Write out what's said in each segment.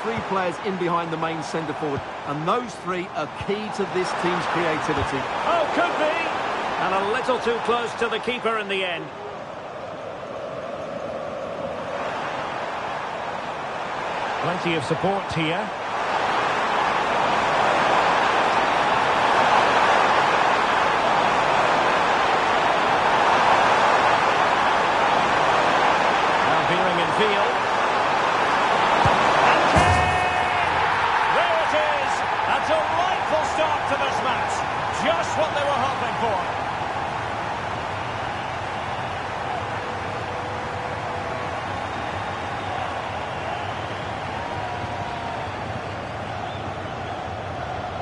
three players in behind the main centre-forward, and those three are key to this team's creativity. Oh, could be! And a little too close to the keeper in the end. Plenty of support here. Now veering in field. And there it is! A delightful start to this match. Just what they were hoping for.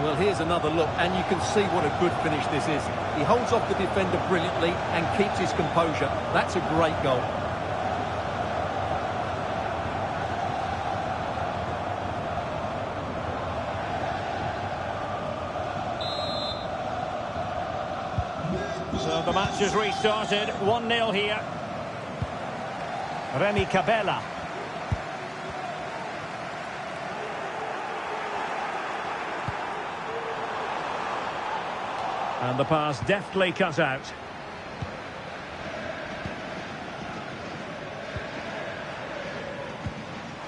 Well, here's another look, and you can see what a good finish this is. He holds off the defender brilliantly and keeps his composure. That's a great goal. So the match has restarted. 1-0 here. Remy Cabella. And the pass deftly cut out.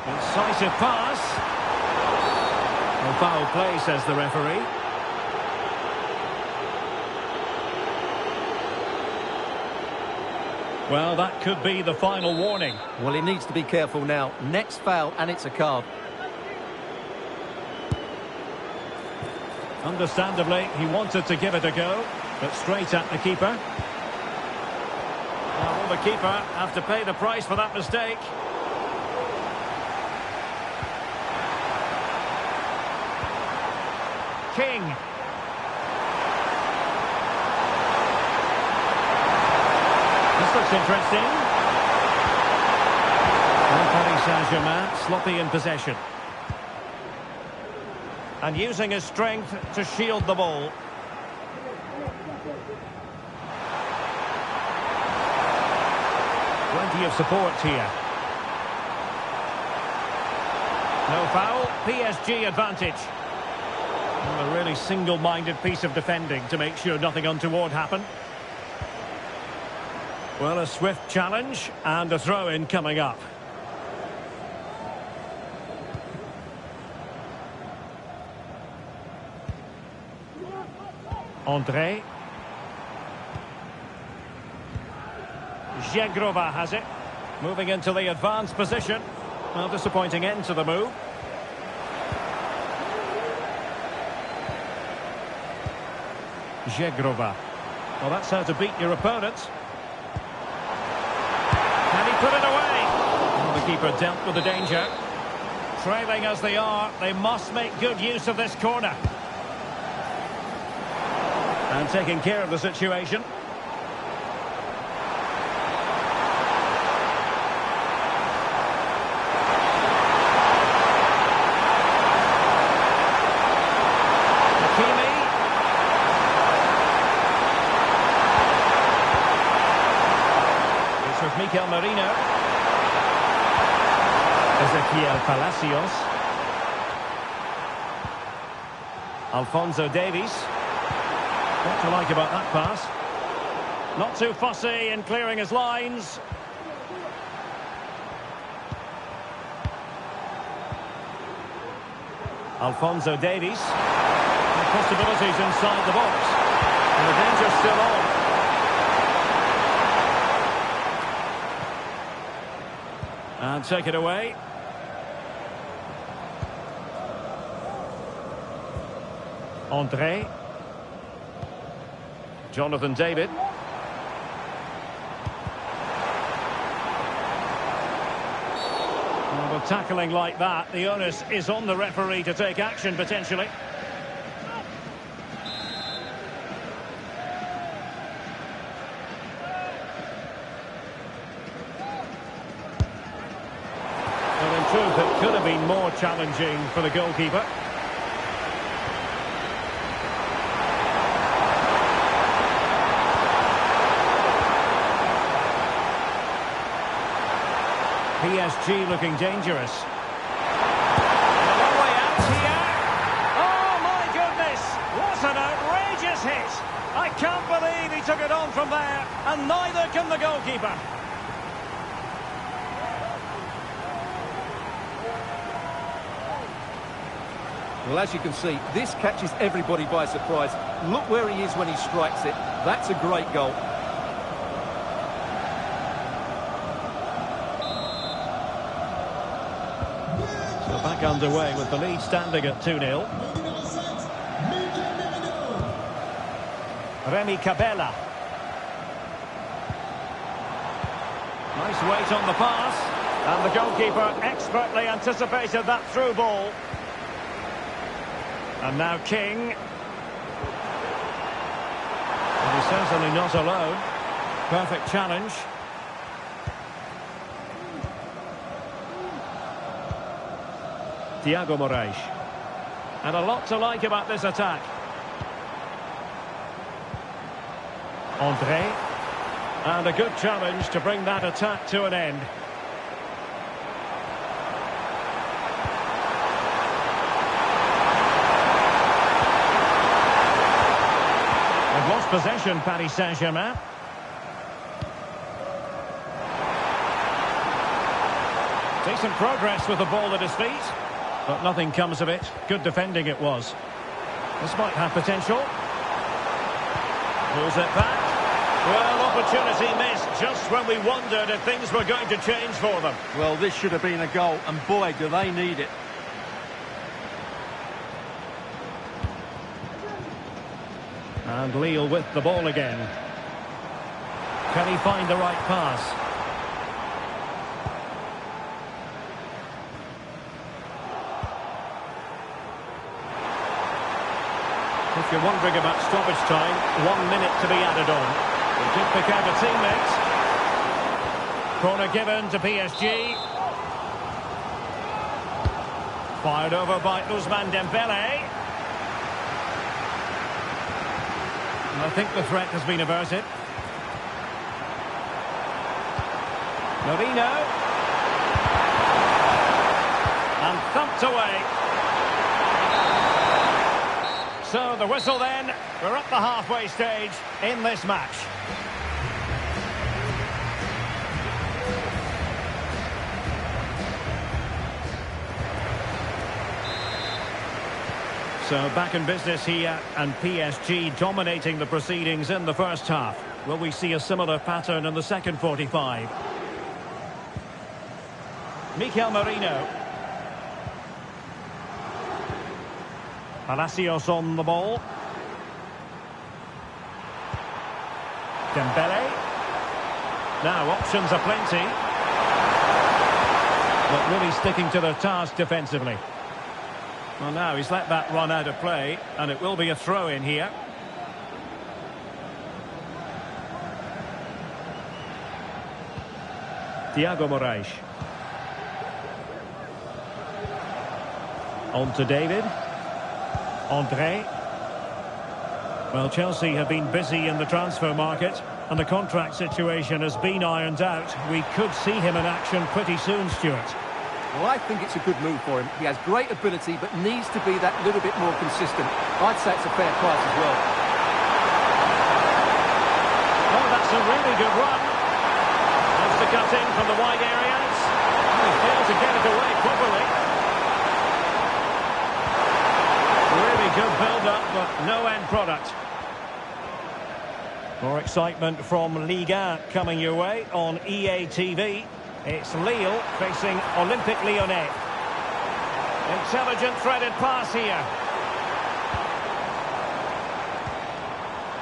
Incisive pass. No foul play, says the referee. Well, that could be the final warning. Well, he needs to be careful now. Next foul, and it's a card. Understandably, he wanted to give it a go, but straight at the keeper. Now, will the keeper have to pay the price for that mistake? King. This looks interesting. And Paris Saint-Germain sloppy in possession. And using his strength to shield the ball. Plenty of support here. No foul, PSG advantage. And a really single-minded piece of defending to make sure nothing untoward happened. Well, a swift challenge and a throw-in coming up. André. Jegrova has it. Moving into the advanced position. Well, disappointing end to the move. Jegrova. Well, that's how to beat your opponent. Can he put it away? Well, the keeper dealt with the danger. Trailing as they are, they must make good use of this corner. And taking care of the situation. Hakimi. It's with Mikel Merino. Ezequiel Palacios. Alphonso Davies. What to like about that pass? Not too fussy in clearing his lines. Alphonso Davies. And possibilities inside the box. And the danger's still on. And take it away. André. Jonathan David. Well, with tackling like that, the onus is on the referee to take action, potentially. Well, in truth, it could have been more challenging for the goalkeeper. PSG looking dangerous. from there, and neither can the goalkeeper. Well, as you can see, this catches everybody by surprise. Look where he is when he strikes it. That's a great goal. So back underway with the lead standing at 2-0. Remy Cabella. Nice weight on the pass. And the goalkeeper expertly anticipated that through ball. And now King. And he's certainly not alone. Perfect challenge. Thiago Moraes. And a lot to like about this attack. André. And a good challenge to bring that attack to an end. They've lost possession, Paris Saint-Germain. Decent progress with the ball at his feet, but nothing comes of it. Good defending it was. This might have potential. Pulls it back. Well, opportunity missed just when we wondered if things were going to change for them. Well, this should have been a goal, and boy, do they need it. And Lille with the ball again. Can he find the right pass? If you're wondering about stoppage time, 1 minute to be added on. He did pick out a teammate. Corner given to PSG. Fired over by Ousmane Dembele. I think the threat has been averted. Marino. And thumped away. So the whistle then. We're at the halfway stage in this match. So back in business here, and PSG dominating the proceedings in the first half. Will we see a similar pattern in the second 45? Mikel Merino. Palacios on the ball. Dembele. Now options are plenty. But really sticking to their task defensively. Well, now he's let that run out of play, and it will be a throw-in here. Thiago Moraes. On to David. André. Well, Chelsea have been busy in the transfer market, and the contract situation has been ironed out. We could see him in action pretty soon, Stuart. Well, I think it's a good move for him. He has great ability, but needs to be that little bit more consistent. I'd say it's a fair price as well. Oh, that's a really good run. Wants to cut in from the wide areas. He failed to get it away properly. Really good build-up, but no end product. More excitement from Ligue 1 coming your way on EA TV. It's Lille facing Olympique Lyonnais. Intelligent threaded pass here.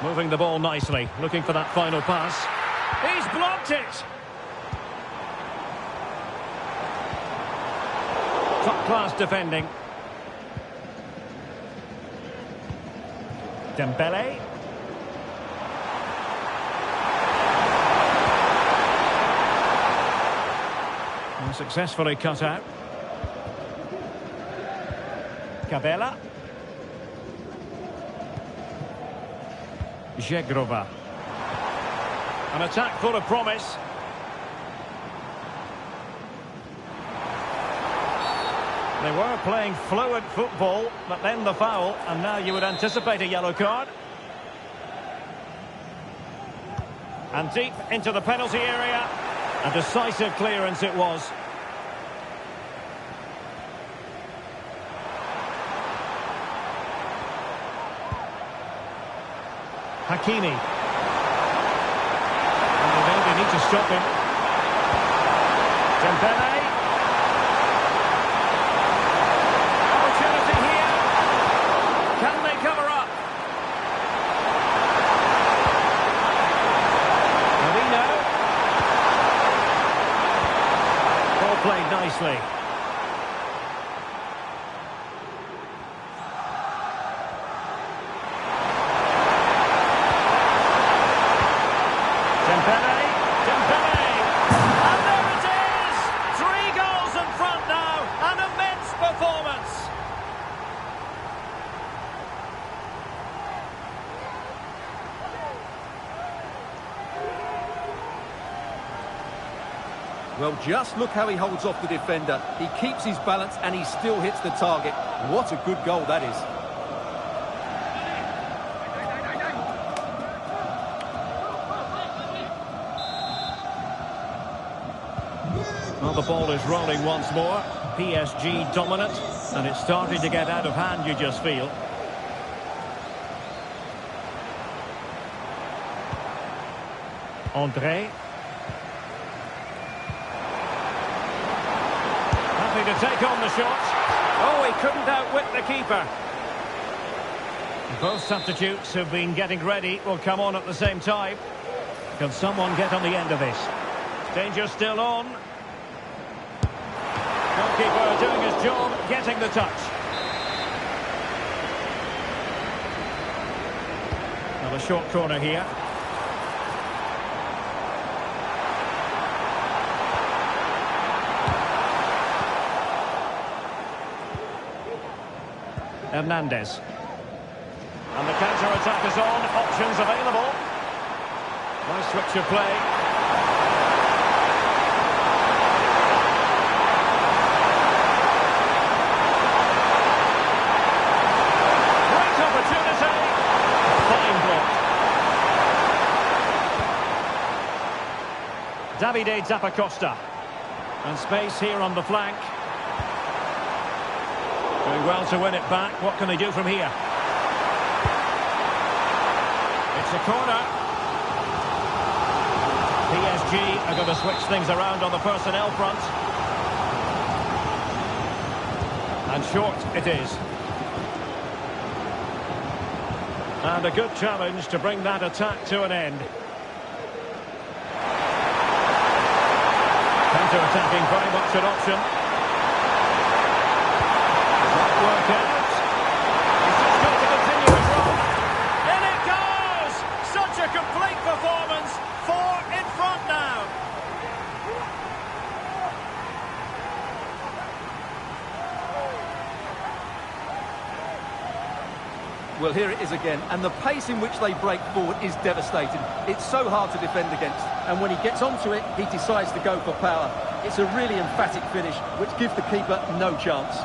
Moving the ball nicely, looking for that final pass. He's blocked it! Top-class defending. Dembele. And successfully cut out. Cabella. Jegrova. An attack full of promise. They were playing fluid football, but then the foul, and now you would anticipate a yellow card. And deep into the penalty area. A decisive clearance it was. Hakimi. And they need to stop him. Dembele. Opportunity here. Can they cover up? Marino. Ball played nicely. Dembele, and there it is! 3 goals in front now, an immense performance. Well, just look how he holds off the defender. He keeps his balance and he still hits the target. What a good goal that is. Well, the ball is rolling once more. PSG dominant, and it's starting to get out of hand, you just feel. André. Happy to take on the shot. Oh, he couldn't outwit the keeper. Both substitutes have been getting ready, will come on at the same time. Can someone get on the end of this? Danger still on. Goalkeeper doing his job, getting the touch. Now a short corner here. Hernandez. And the counter-attack is on, options available. Nice switch of play. Davide Zappacosta. And space here on the flank. Doing well to win it back. What can they do from here? It's a corner. PSG are going to switch things around on the personnel front. And short it is. And a good challenge to bring that attack to an end. Counter-attacking very much an option. Might work out. He's just got to continue his run. In it goes! Such a complete performance. 4 in front now. Well, here it is again, and the pace in which they break forward is devastating. It's so hard to defend against, and when he gets onto it, he decides to go for power. It's a really emphatic finish, which gives the keeper no chance.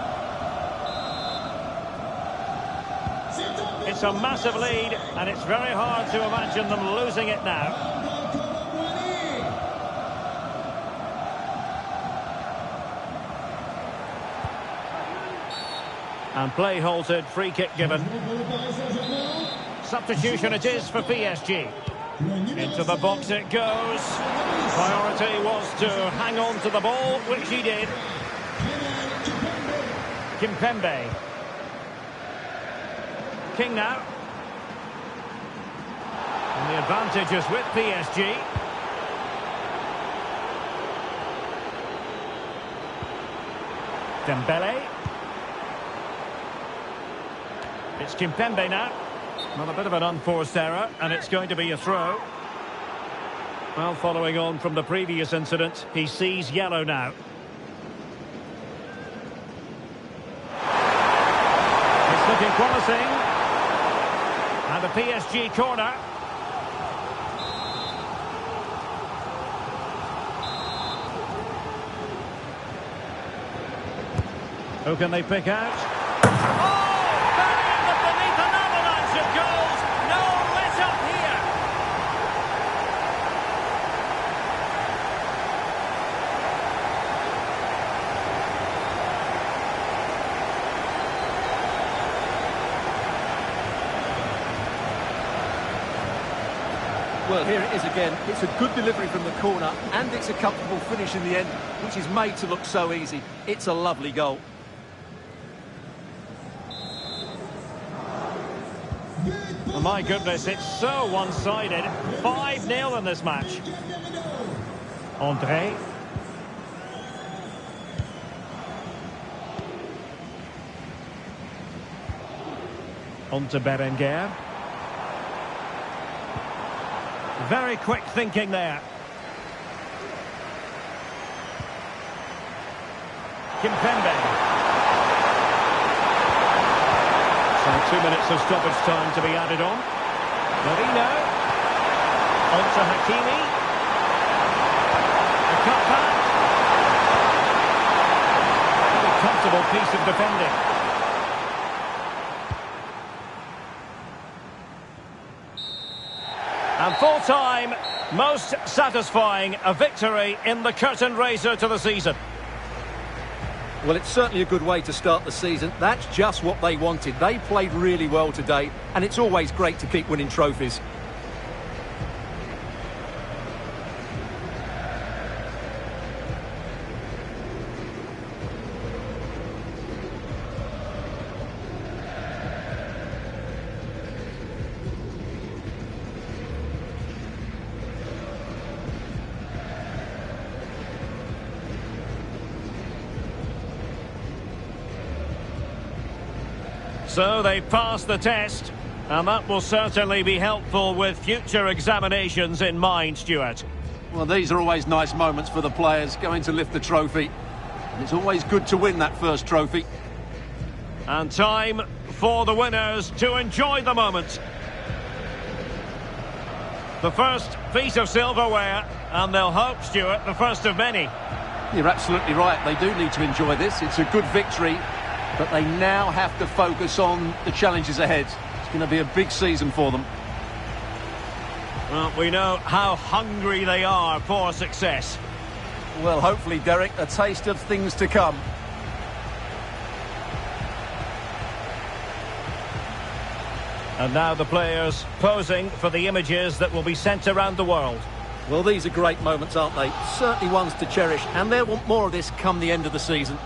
It's a massive lead, and it's very hard to imagine them losing it now. And play halted, free kick given. Substitution it is for PSG. Into the box it goes. Priority was to hang on to the ball, which he did. Kimpembe. King now. And the advantage is with PSG. Dembele. It's Kimpembe now. Well, a bit of an unforced error, and it's going to be a throw. Well, following on from the previous incident, he sees yellow now. It's looking promising. And a PSG corner. Who can they pick out? Well, here it is again. It's a good delivery from the corner, and it's a comfortable finish in the end, which is made to look so easy. It's a lovely goal. Oh, my goodness, it's so one-sided. 5-0 in this match. André. On to Berenguer. Very quick thinking there. Kinqphoenix. So 2 minutes of stoppage time to be added on. Marino. On to Hakimi. A cutback. A comfortable piece of defending. And full time, most satisfying, a victory in the curtain raiser to the season. Well, it's certainly a good way to start the season. That's just what they wanted. They played really well today, and it's always great to keep winning trophies. So they passed the test, and that will certainly be helpful with future examinations in mind, Stuart. Well, these are always nice moments for the players going to lift the trophy. And it's always good to win that first trophy. And time for the winners to enjoy the moment. The first piece of silverware, and they'll hope, Stuart, the first of many. You're absolutely right. They do need to enjoy this. It's a good victory, but they now have to focus on the challenges ahead. It's going to be a big season for them. Well, we know how hungry they are for success. Well, hopefully, Derek, a taste of things to come. And now the players posing for the images that will be sent around the world. Well, these are great moments, aren't they? Certainly ones to cherish, and they'll want more of this come the end of the season.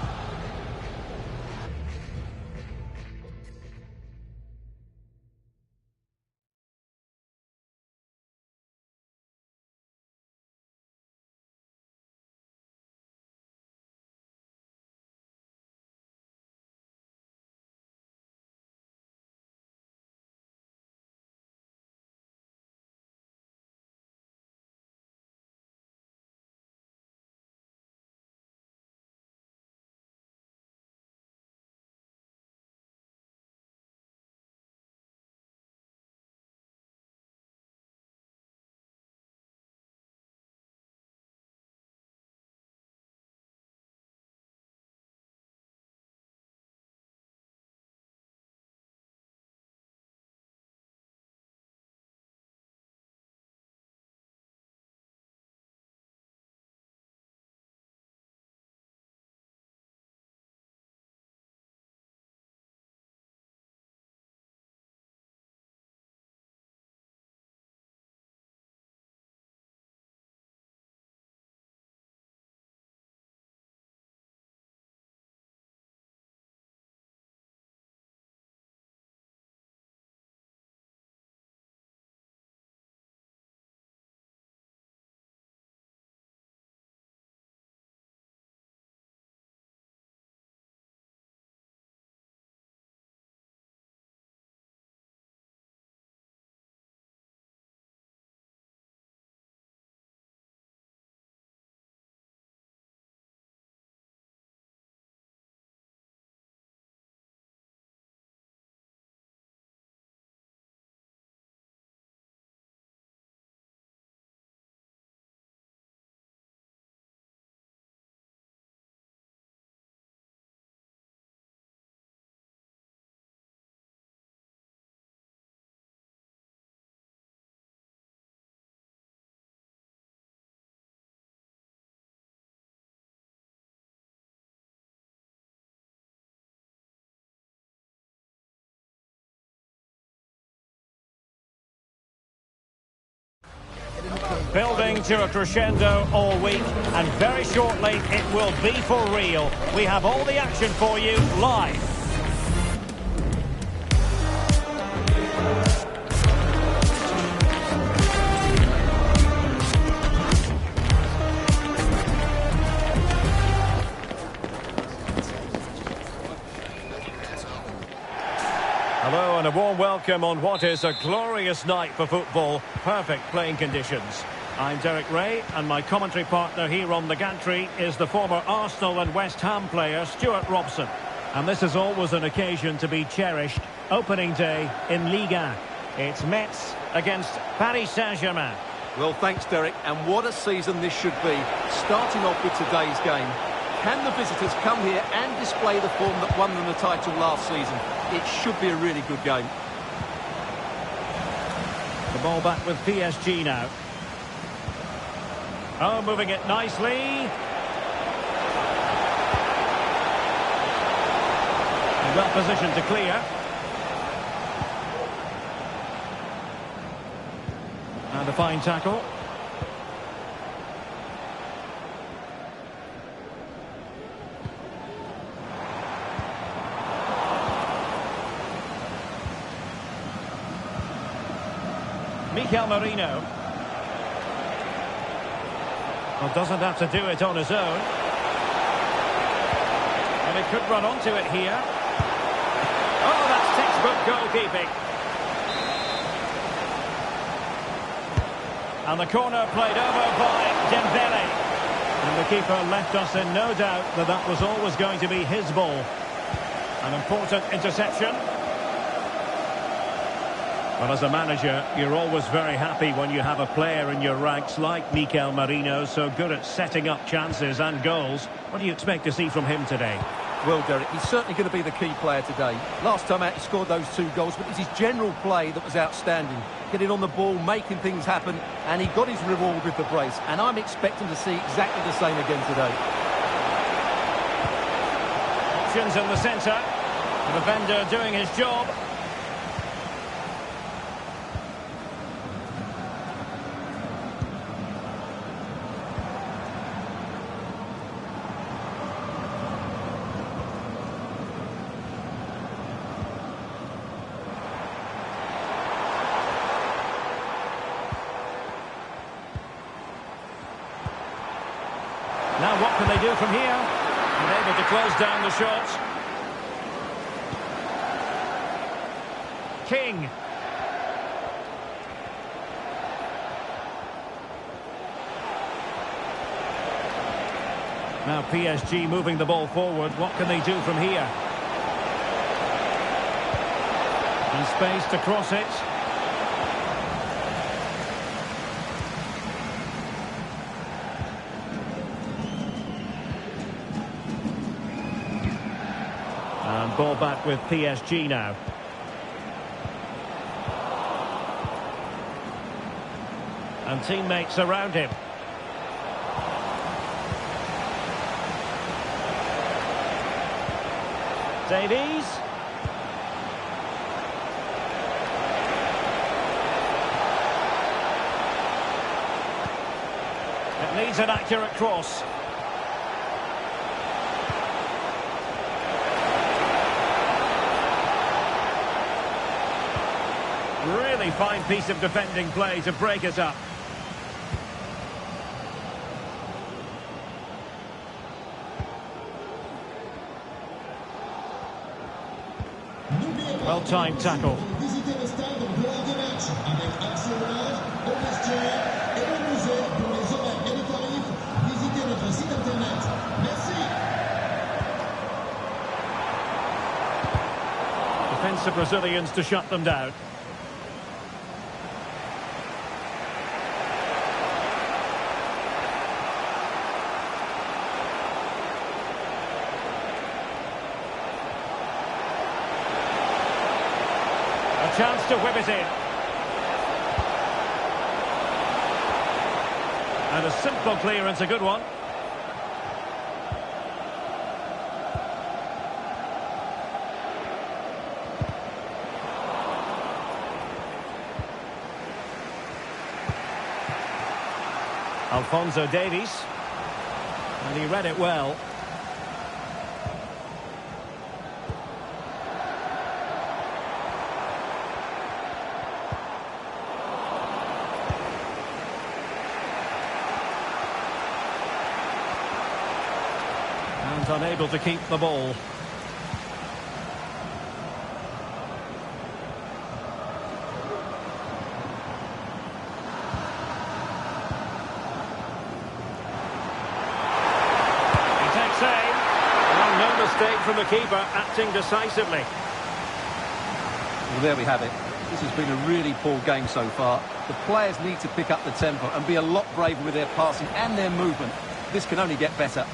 Building to a crescendo all week, and very shortly it will be for real. We have all the action for you live. Hello and a warm welcome on what is a glorious night for football. Perfect playing conditions. I'm Derek Ray, and my commentary partner here on the gantry is the former Arsenal and West Ham player Stuart Robson. And this is always an occasion to be cherished. Opening day in Liga. It's Metz against Paris Saint-Germain. Well, thanks, Derek, and what a season this should be. Starting off with today's game. Can the visitors come here and display the form that won them the title last season? It should be a really good game. The ball back with PSG now. Oh, moving it nicely. Well positioned to clear. And a fine tackle. Mikel Merino. Well, doesn't have to do it on his own. And he could run onto it here. Oh, that's textbook goalkeeping. And the corner played over by Dembele. And the keeper left us in no doubt that that was always going to be his ball. An important interception. Well, as a manager, you're always very happy when you have a player in your ranks like Mikel Merino, so good at setting up chances and goals. What do you expect to see from him today? Well, Derek, he's certainly going to be the key player today. Last time out, he scored those 2 goals, but it was his general play that was outstanding. Getting on the ball, making things happen, and he got his reward with the brace. And I'm expecting to see exactly the same again today. Options in the centre. The defender doing his job. Now what can they do from here? And able to close down the shots. King. Now PSG moving the ball forward. What can they do from here? And space to cross it. And ball back with PSG now. And teammates around him. Davies. It needs an accurate cross. Really fine piece of defending play to break us up. Well-timed tackle. Defensive Brazilians to shut them down. Chance to whip it in. And a simple clearance, a good one. Alphonso Davies. And he read it well. And unable to keep the ball. Mistake from the keeper, acting decisively. Well, there we have it. This has been a really poor game so far. The players need to pick up the tempo and be a lot braver with their passing and their movement. This can only get better.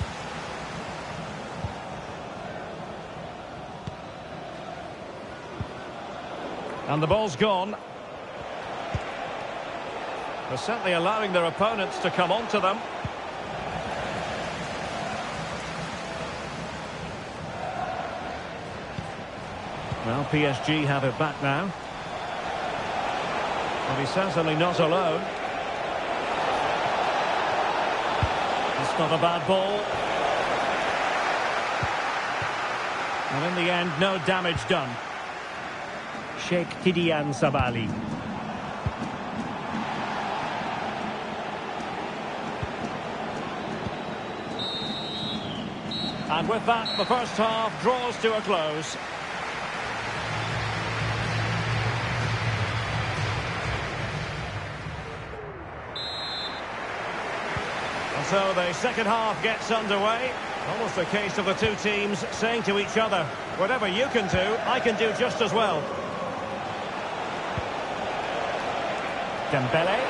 And the ball's gone. They're certainly allowing their opponents to come onto them. Well, PSG have it back now. But he's certainly not alone. It's not a bad ball. And in the end, no damage done. Sheikh Tidiane Sabali. And with that, the first half draws to a close. So the second half gets underway. Almost a case of the two teams saying to each other, whatever you can do, I can do just as well. Dembele.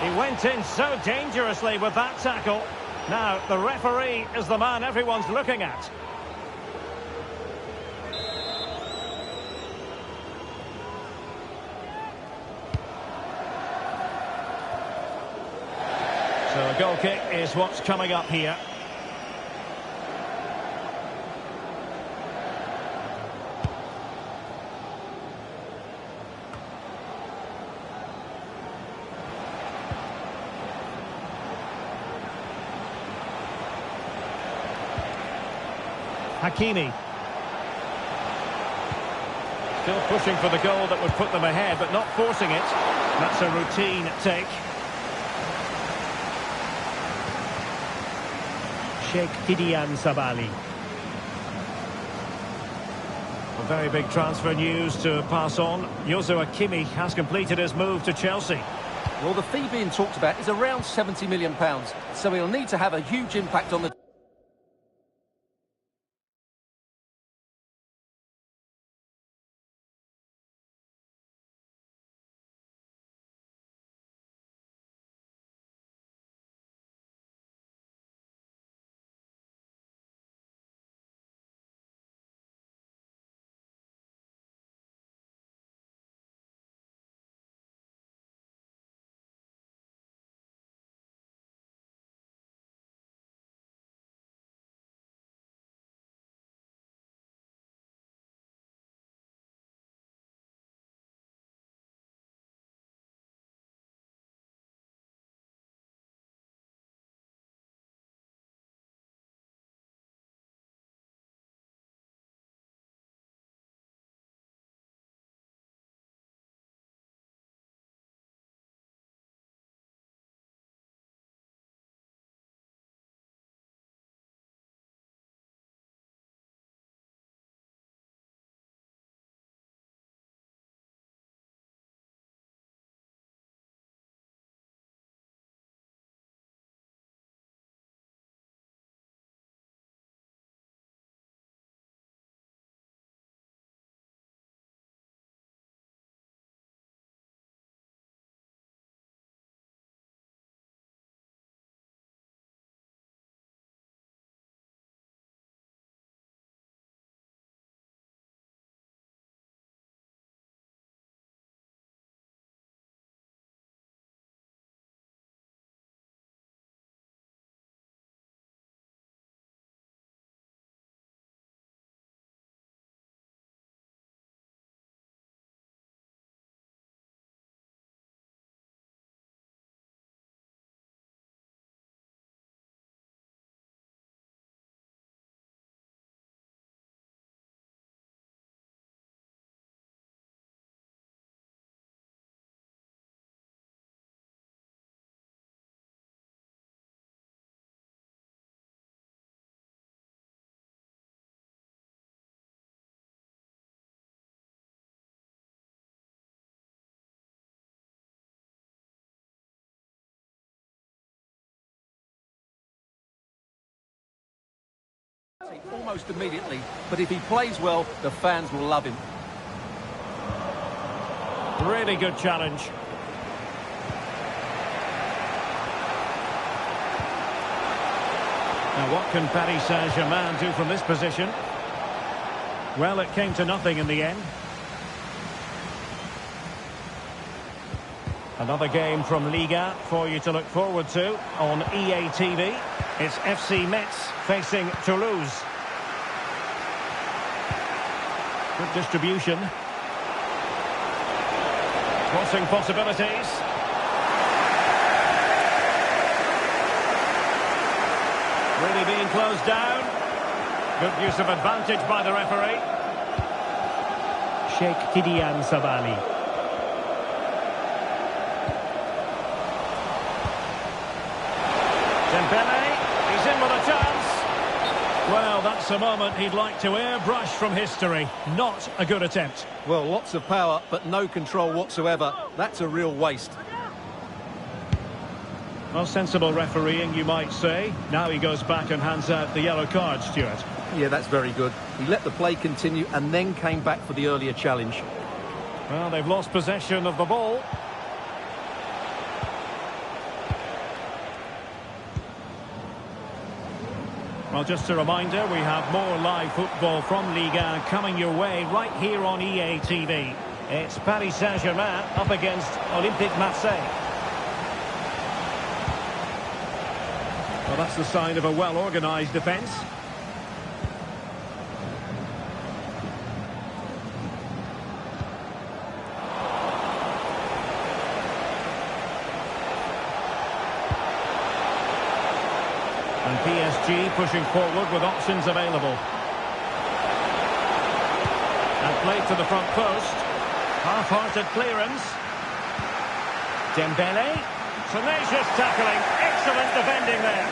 He went in so dangerously with that tackle. Now, the referee is the man everyone's looking at. So a goal kick is what's coming up here. Hakimi. Still pushing for the goal that would put them ahead, but not forcing it. That's a routine take. Sheikh Tidiane Sabali. A very big transfer news to pass on. Joshua Kimmich has completed his move to Chelsea. Well, the fee being talked about is around £70 million, so he'll need to have a huge impact on the Almost immediately, but if he plays well, the fans will love him. Really good challenge. Now what can Paris Saint-Germain do from this position? Well, it came to nothing in the end. Another game from Liga for you to look forward to on EA TV. It's FC Metz facing Toulouse. Good distribution. Crossing possibilities. Really being closed down. Good use of advantage by the referee. Sheikh Kidian Sabali. Dembele, he's in with a chance. Well, that's a moment he'd like to airbrush from history. Not a good attempt. Well, lots of power, but no control whatsoever. That's a real waste. Well, sensible refereeing, you might say. Now he goes back and hands out the yellow card, Stuart. Yeah, that's very good. He let the play continue and then came back for the earlier challenge. Well, they've lost possession of the ball. Well, just a reminder, we have more live football from Liga coming your way right here on EA TV. It's Paris Saint-Germain up against Olympique Marseille. Well, that's the sign of a well-organised defence. And PSG pushing forward with options available. And played to the front post. Half-hearted clearance. Dembele. Tenacious tackling. Excellent defending there.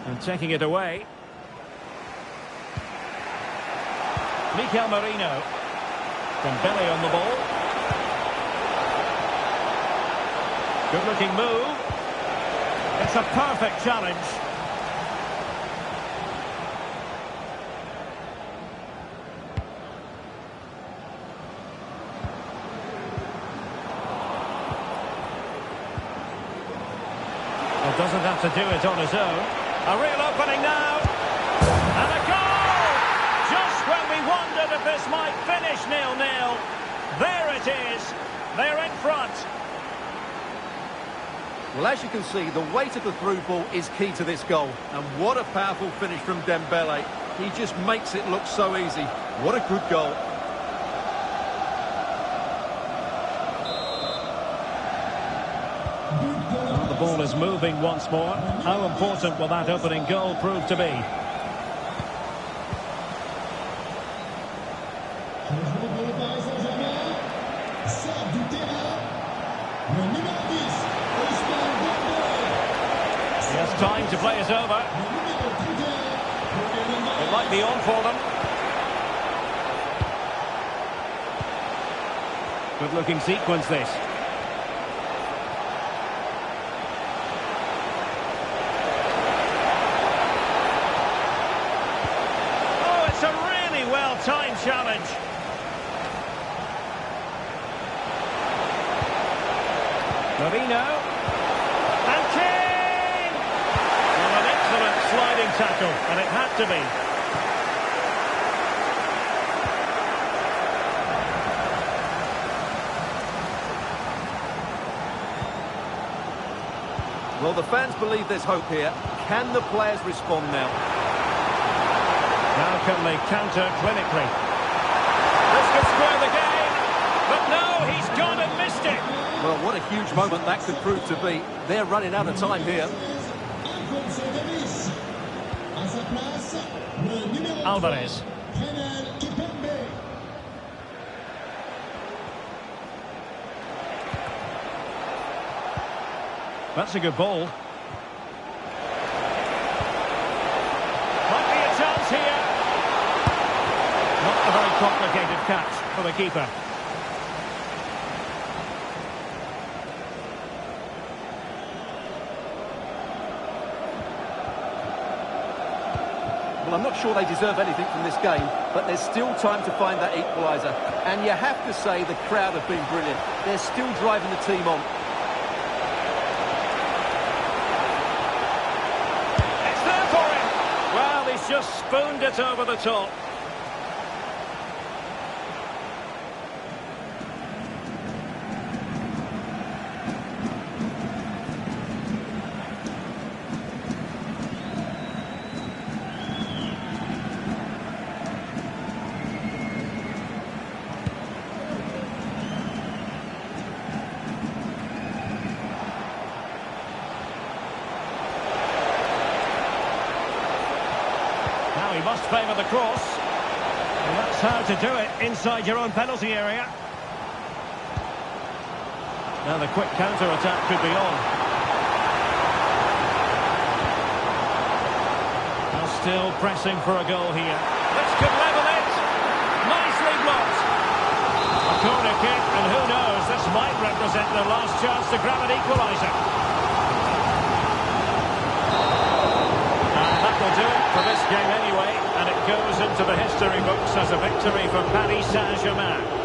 And taking it away. Mikel Merino. Dembele on the ball. Good looking move. It's a perfect challenge. Well, doesn't have to do it on his own. A real opening now. And a goal! Just when we wondered if this might finish 0-0. There it is. They're in front. Well, as you can see, the weight of the through ball is key to this goal. And what a powerful finish from Dembele. He just makes it look so easy. What a good goal. The ball is moving once more. How important will that opening goal prove to be? He has time to play it over. It might be on for them. Good looking sequence this. Oh, it's a really well-timed challenge. Merino. And King! Well, an excellent sliding tackle, and it had to be. Well, the fans believe there's hope here. Can the players respond now? Now can they counter clinically? This could square the game, but no, he's gone and missed it. Well, what a huge moment that could prove to be. They're running out of time here. Alvarez. That's a good ball. Might be a chance here. Not a very complicated catch for the keeper. Well, I'm not sure they deserve anything from this game, but there's still time to find that equaliser. And you have to say the crowd have been brilliant. They're still driving the team on. It's there for him! Well, he's just spooned it over the top. He must favour the cross. And that's how to do it inside your own penalty area. Now the quick counter-attack could be on. Now still pressing for a goal here. This could level it. Nicely blocked. A corner kick, and who knows, this might represent their last chance to grab an equaliser. Will do it for this game anyway, and it goes into the history books as a victory for Paris Saint-Germain.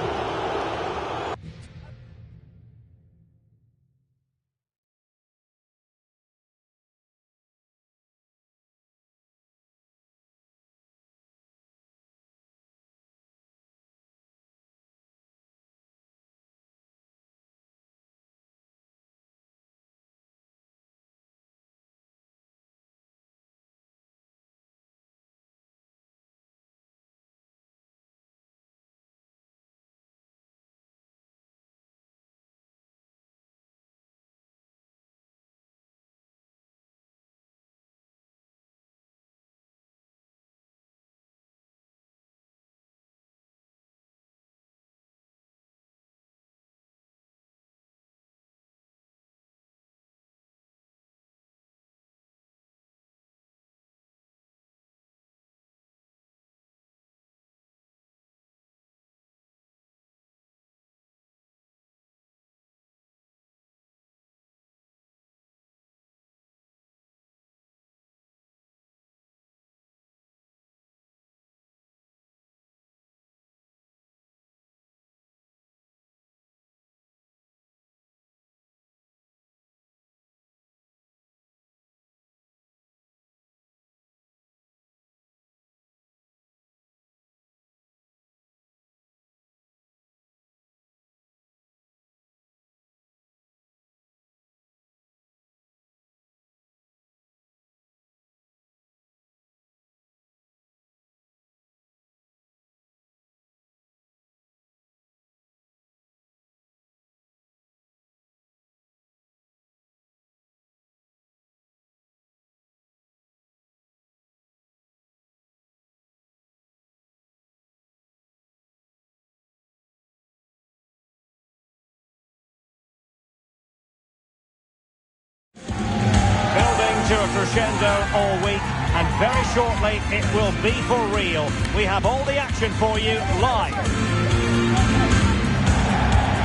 To a crescendo all week, and very shortly it will be for real. We have all the action for you live.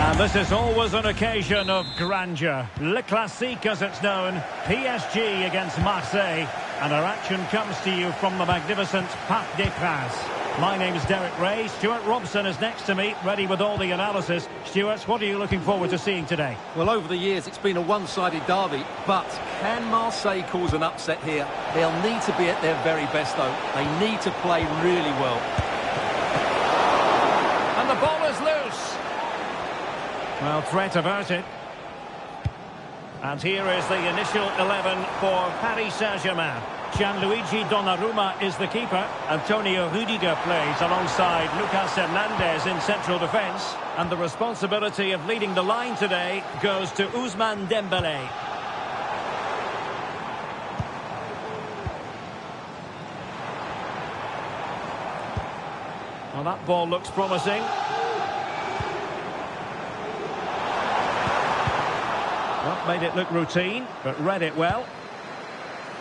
And this is always an occasion of grandeur. Le Classique, as it's known, PSG against Marseille, and our action comes to you from the magnificent Parc des Princes. My name is Derek Ray. Stuart Robson is next to me, ready with all the analysis. Stuart, what are you looking forward to seeing today? Well, over the years, it's been a one-sided derby, but can Marseille cause an upset here? They'll need to be at their very best, though. They need to play really well. And the ball is loose. Well, threat averted. And here is the initial 11 for Paris Saint-Germain. Gianluigi Donnarumma is the keeper. Antonio Rudiger plays alongside Lucas Hernandez in central defence. And the responsibility of leading the line today goes to Ousmane Dembélé. Well, that ball looks promising. Well, made it look routine, but read it well.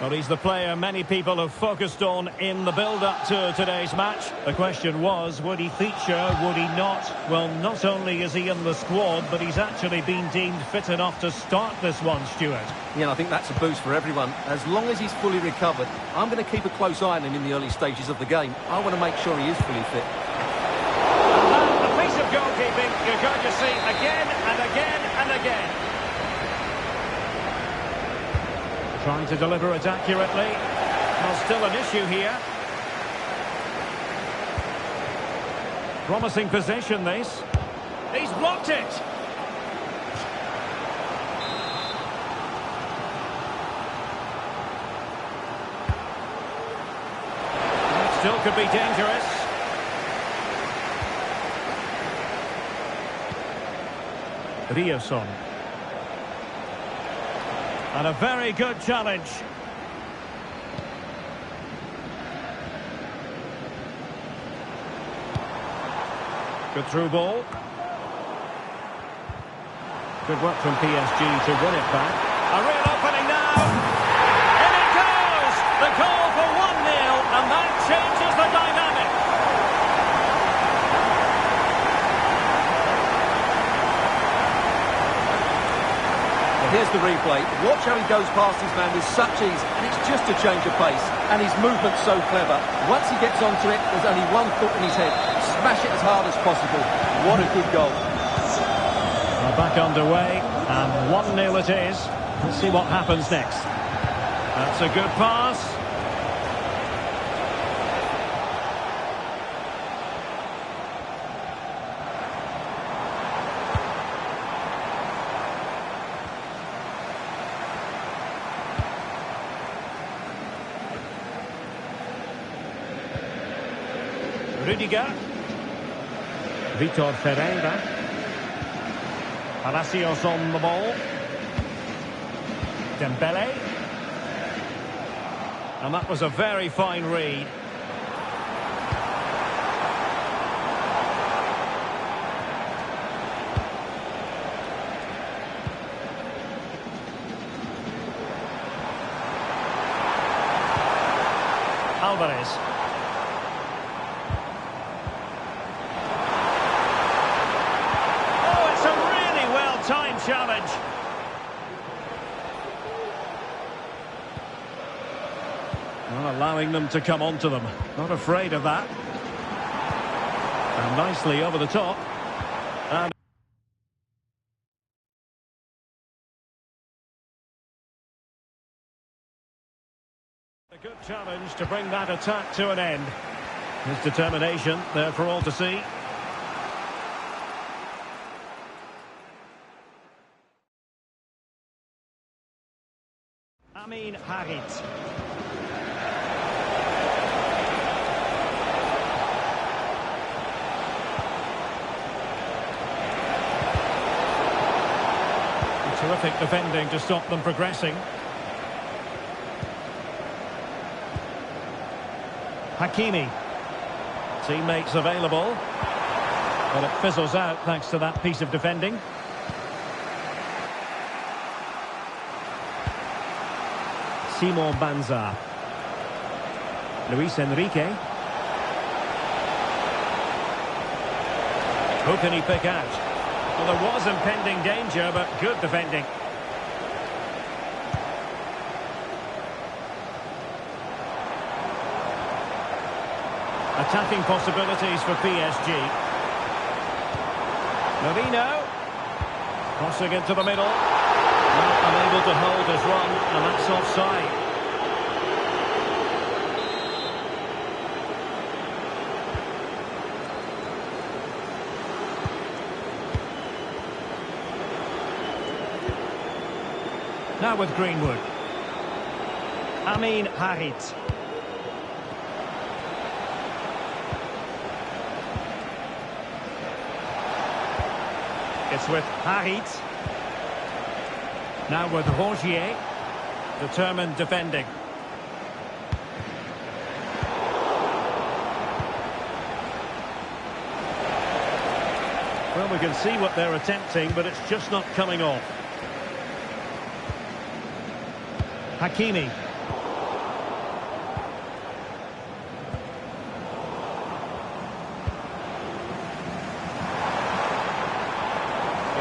Well, he's the player many people have focused on in the build-up to today's match. The question was, would he feature, would he not? Well, not only is he in the squad, but he's actually been deemed fit enough to start this one, Stuart. Yeah, I think that's a boost for everyone. As long as he's fully recovered, I'm going to keep a close eye on him in the early stages of the game. I want to make sure he is fully fit. And a piece of goalkeeping you're going to see again and again and again. Trying to deliver it accurately. Well, still an issue here. Promising possession, this. He's blocked it. Still could be dangerous. Riosson. And a very good challenge. Good through ball. Good work from PSG to win it back. A real opening now. In it goes! The goal for 1-0, and that changes the dynamic. Here's the replay. Watch how he goes past his man with such ease, and it's just a change of pace. And his movement's so clever. Once he gets onto it, there's only one foot in his head. Smash it as hard as possible. What a good goal. Well, back underway, and 1-0 it is. Let's see what happens next. That's a good pass. Rudiger. Vitor Ferreira. Palacios on the ball. Dembele. And that was a very fine read. Alvarez. Time challenge. Not allowing them to come onto them. Not afraid of that. And nicely over the top. And a good challenge to bring that attack to an end. His determination there for all to see. Amin Harit. Terrific defending to stop them progressing. Hakimi. Teammates available. But it fizzles out thanks to that piece of defending. Simon Banza. Luis Enrique. Who can he pick out? Well, there was impending danger, but good defending. Attacking possibilities for PSG. Marino. Crossing into the middle. Not unable to hold his run, and that's offside. Now with Greenwood. Amin Harit. It's with Harit. Now with Rongier, determined defending. Well, we can see what they're attempting, but it's just not coming off. Hakimi.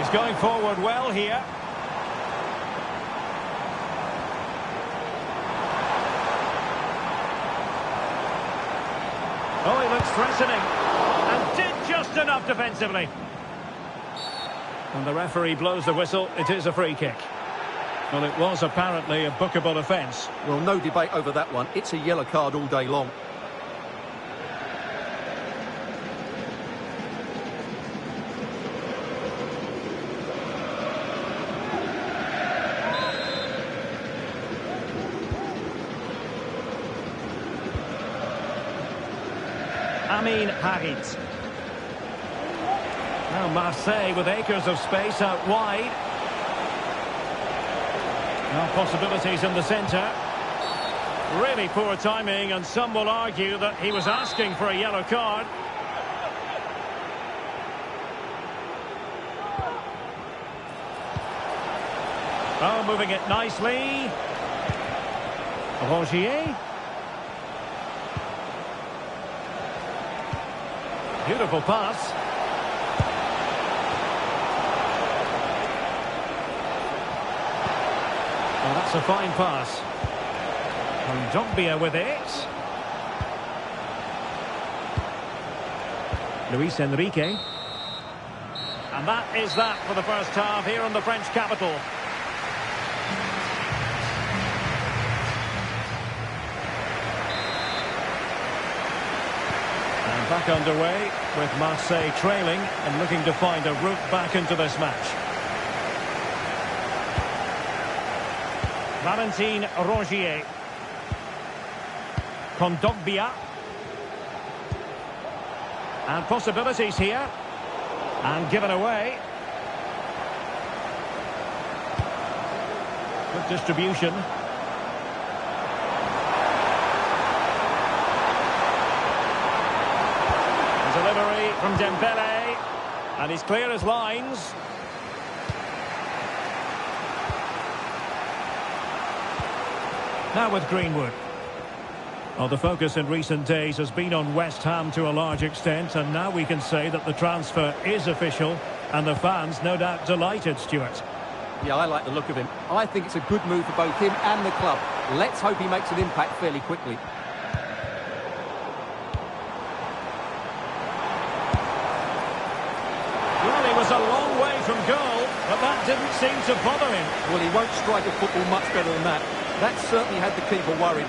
He's going forward well here. Oh, he looks threatening. And did just enough defensively. And the referee blows the whistle. It is a free kick. Well, it was apparently a bookable offence. Well, no debate over that one. It's a yellow card all day long. Amin Harit. Now Marseille with acres of space out wide. Now possibilities in the centre. Really poor timing, and some will argue that he was asking for a yellow card. Oh, moving it nicely. Rongier. Beautiful pass. Well, that's a fine pass. And Dogbia with it. Luis Enrique. And that is that for the first half here in the French capital. And back underway with Marseille trailing and looking to find a route back into this match. Valentin Rongier. Kondogbia. And possibilities here. And given away. Good distribution. Delivery from Dembele. And he's clear as lines. Now with Greenwood. Well, the focus in recent days has been on West Ham to a large extent, and now we can say that the transfer is official, and the fans no doubt delighted, Stuart. Yeah, I like the look of him. I think it's a good move for both him and the club. Let's hope he makes an impact fairly quickly. Well, he was a long way from goal, but that didn't seem to bother him. Well, he won't strike a football much better than that. That certainly had the keeper worried.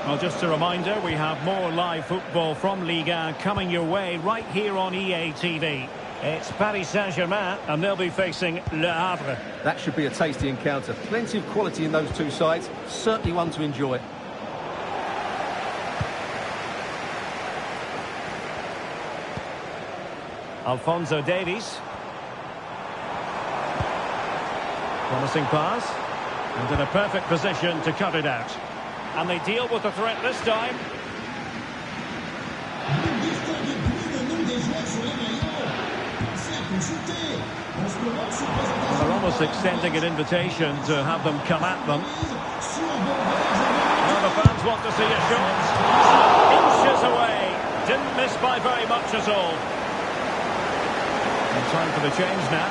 Well, just a reminder, we have more live football from Ligue 1 coming your way right here on EA TV. It's Paris Saint-Germain, and they'll be facing Le Havre. That should be a tasty encounter. Plenty of quality in those two sides. Certainly one to enjoy. Alphonso Davies. Promising pass. And in a perfect position to cut it out. And they deal with the threat this time. Well, they're almost extending an invitation to have them come at them. Well, the fans want to see a shot. Inches away. Didn't miss by very much at all. And time for the change now.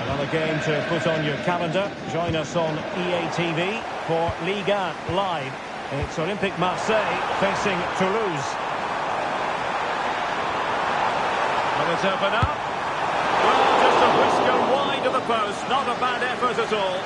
Another game to put on your calendar. Join us on EA TV for Ligue 1 Live. It's Olympique Marseille facing Toulouse. Will it open up? Well, just a whisker wide of the post. Not a bad effort at all.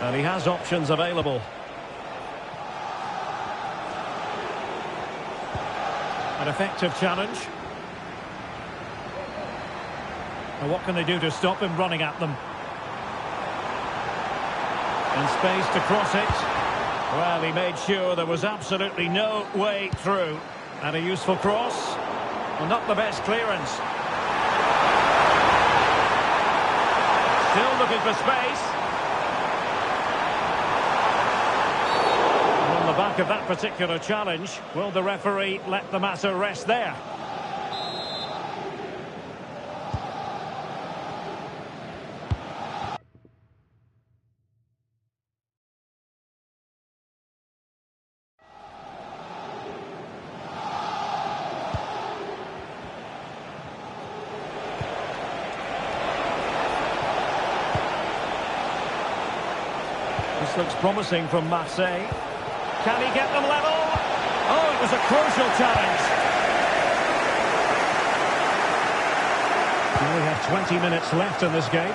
And he has options available. An effective challenge. And what can they do to stop him running at them? And space to cross it. Well, he made sure there was absolutely no way through. And a useful cross. Well, not the best clearance. Still looking for space. back of that particular challenge. Will the referee let the matter rest there? This looks promising from Marseille. Can he get them level? Oh, it was a crucial challenge. We only have 20 minutes left in this game.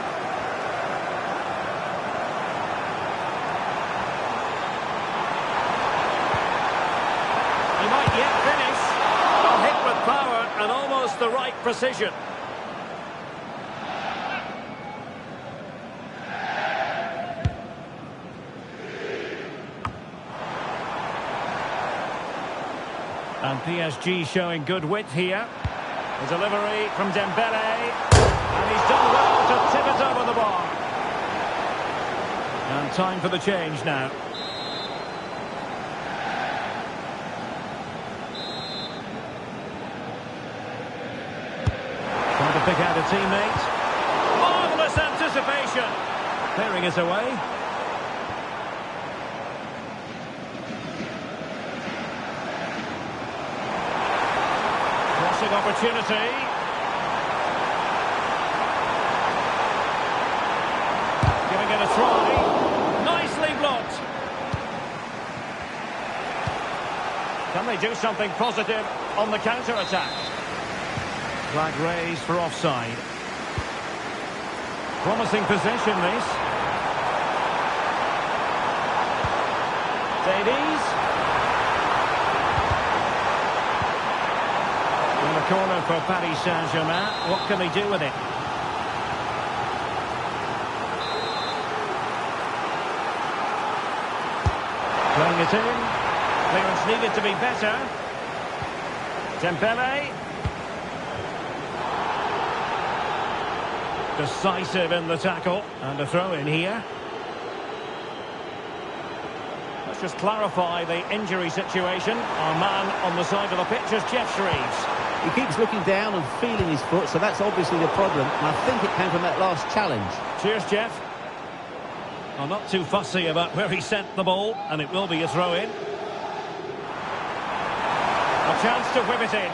He might yet finish. A hit with power and almost the right precision. And PSG showing good width here. The delivery from Dembele. And he's done well to tip it over the bar. And time for the change now. Trying to pick out a teammate. Marvellous anticipation. Clearing it away. Opportunity. Giving it a try. Nicely blocked. Can they do something positive on the counter-attack? Flag raised for offside. Promising possession, this. Davies. Corner for Paris Saint-Germain. What can they do with it? Playing it in. Clearance needed to be better. Dembele. Decisive in the tackle. And a throw in here. Let's just clarify the injury situation. Our man on the side of the pitch is Jeff Shreves. He keeps looking down and feeling his foot, so that's obviously the problem. And I think it came from that last challenge. Cheers, Jeff. I'm not too fussy about where he sent the ball, and it will be a throw-in. A chance to whip it in.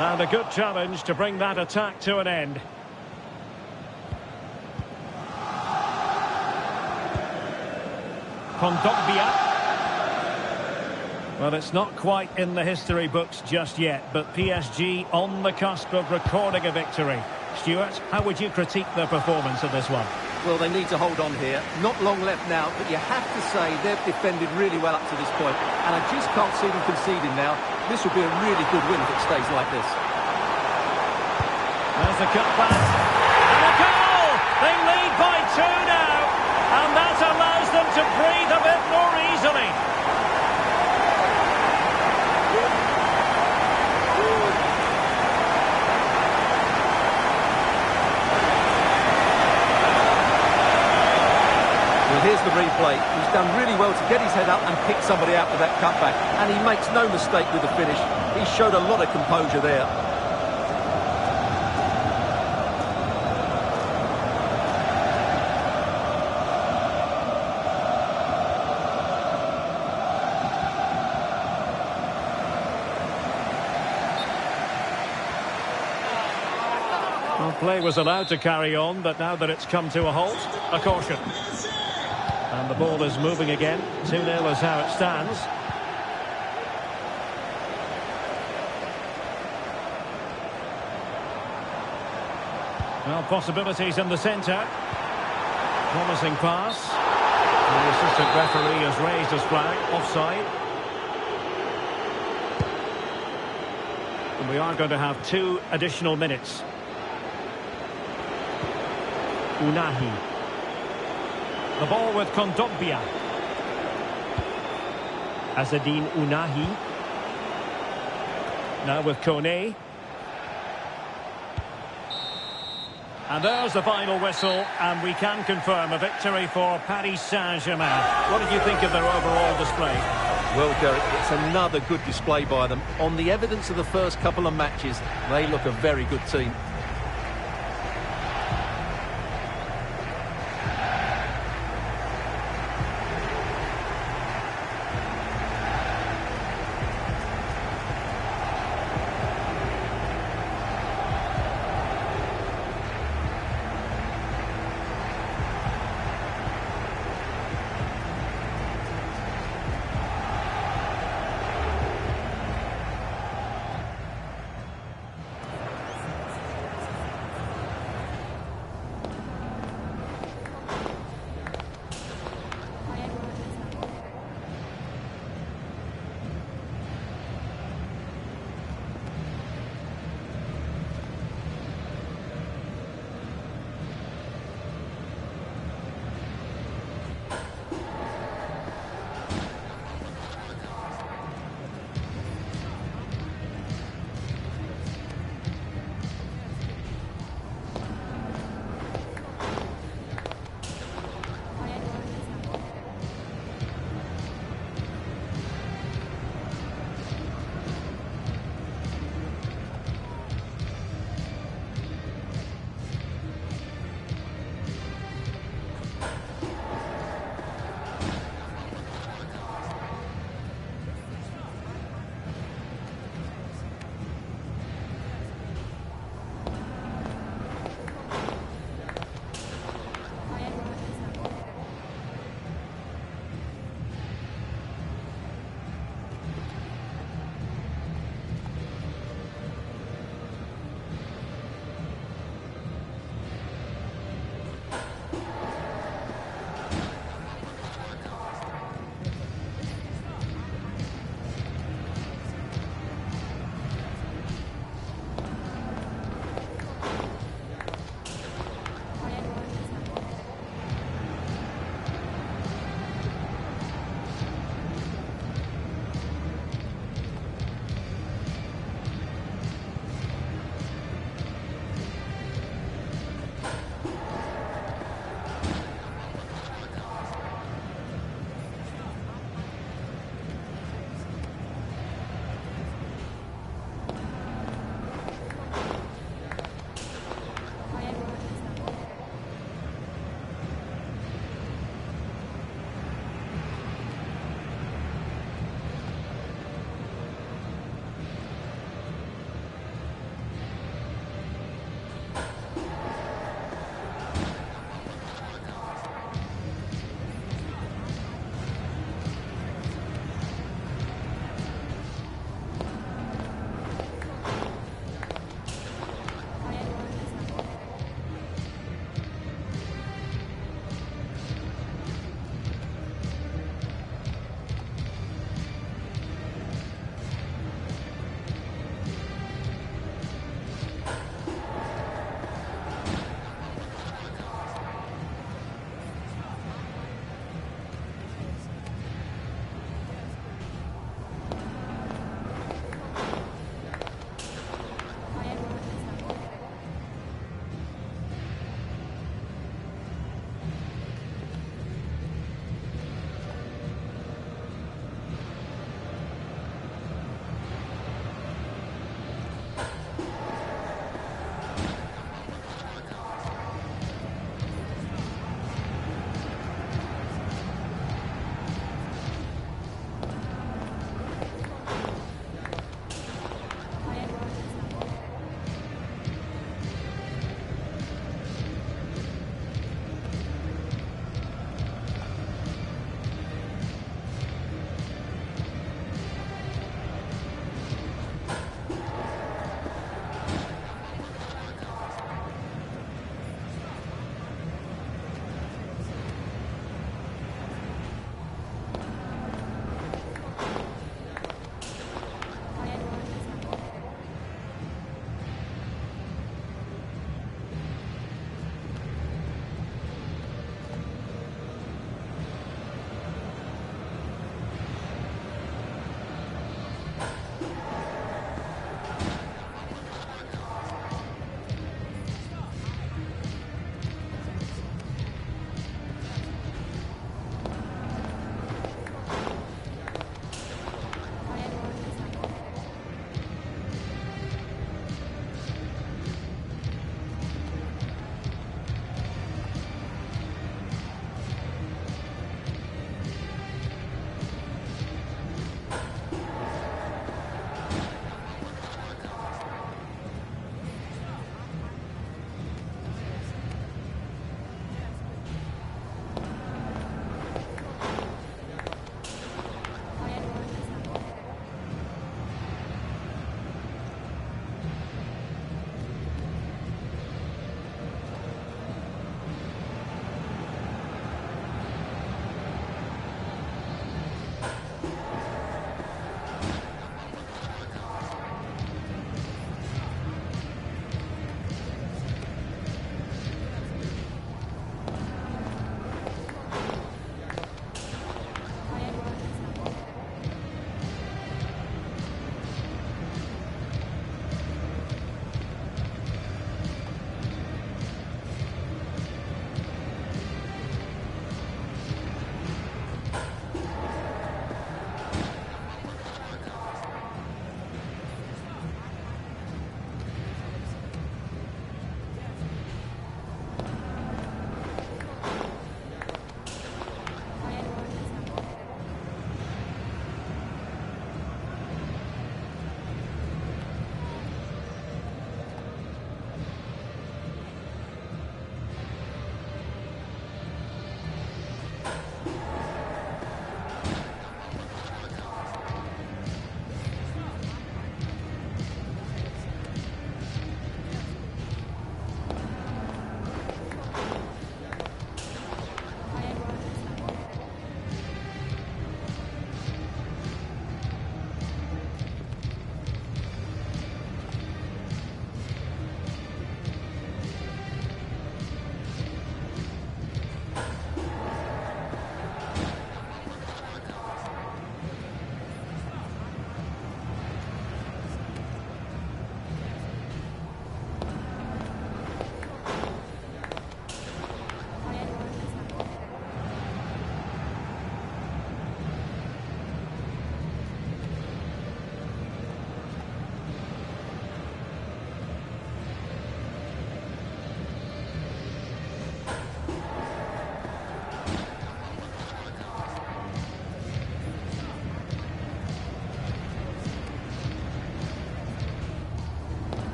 And a good challenge to bring that attack to an end. Kondogbia. Well, it's not quite in the history books just yet, but PSG on the cusp of recording a victory. Stuart, how would you critique their performance of this one? Well, they need to hold on here. Not long left now, but you have to say they've defended really well up to this point, and I just can't see them conceding now. This will be a really good win if it stays like this. There's the cutback. And a goal! They lead by 2 now, and that allows them to breathe a bit more easily. Well, here's the replay. He's done really well to get his head up and pick somebody out with that cutback, and he makes no mistake with the finish. He showed a lot of composure there. Well, play was allowed to carry on, but now that it's come to a halt, a caution. And the ball is moving again. 2-0 is how it stands. Well, possibilities in the centre. Promising pass. The assistant referee has raised his flag. Offside. And we are going to have 2 additional minutes. Unahi. The ball with Kondogbia. Azzedine Unahi. Now with Kone. And there's the final whistle, and we can confirm a victory for Paris Saint-Germain. What did you think of their overall display? Well, Derek, it's another good display by them. On the evidence of the first couple of matches, they look a very good team.